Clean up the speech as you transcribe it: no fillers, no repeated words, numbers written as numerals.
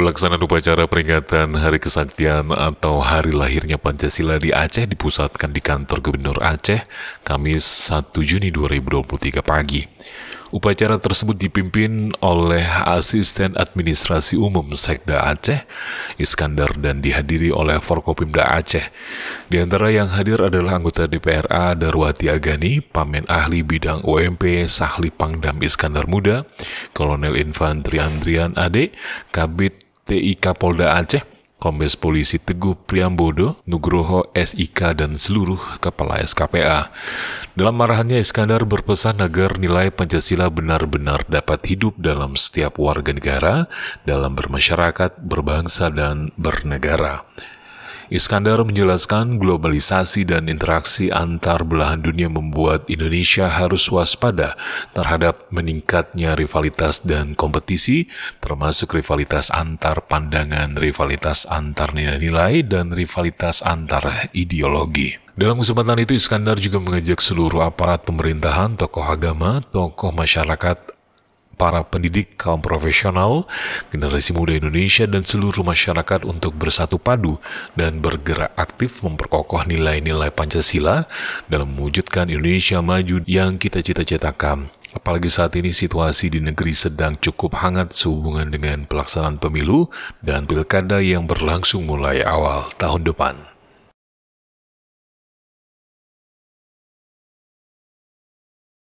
Pelaksanaan upacara peringatan Hari Kesaktian atau Hari Lahirnya Pancasila di Aceh dipusatkan di kantor Gubernur Aceh, Kamis 1 Juni 2023 pagi. Upacara tersebut dipimpin oleh Asisten Administrasi Umum Sekda Aceh, Iskandar, dan dihadiri oleh Forkopimda Aceh. Di antara yang hadir adalah anggota DPRA Darwati Agani, Pamen Ahli Bidang UMP Sahli Pangdam Iskandar Muda, Kolonel Infantri Andrian Ade, Kabid TIK Polda Aceh, Kombes Polisi Teguh Priambodo, Nugroho SIK, dan seluruh kepala SKPA. Dalam arahannya, Iskandar berpesan agar nilai Pancasila benar-benar dapat hidup dalam setiap warga negara, dalam bermasyarakat, berbangsa, dan bernegara. Iskandar menjelaskan globalisasi dan interaksi antar belahan dunia membuat Indonesia harus waspada terhadap meningkatnya rivalitas dan kompetisi, termasuk rivalitas antar pandangan, rivalitas antar nilai-nilai, dan rivalitas antar ideologi. Dalam kesempatan itu, Iskandar juga mengajak seluruh aparat pemerintahan, tokoh agama, tokoh masyarakat, para pendidik, kaum profesional, generasi muda Indonesia, dan seluruh masyarakat untuk bersatu padu dan bergerak aktif memperkokoh nilai-nilai Pancasila dalam mewujudkan Indonesia maju yang kita cita-citakan. Apalagi saat ini situasi di negeri sedang cukup hangat sehubungan dengan pelaksanaan pemilu dan pilkada yang berlangsung mulai awal tahun depan.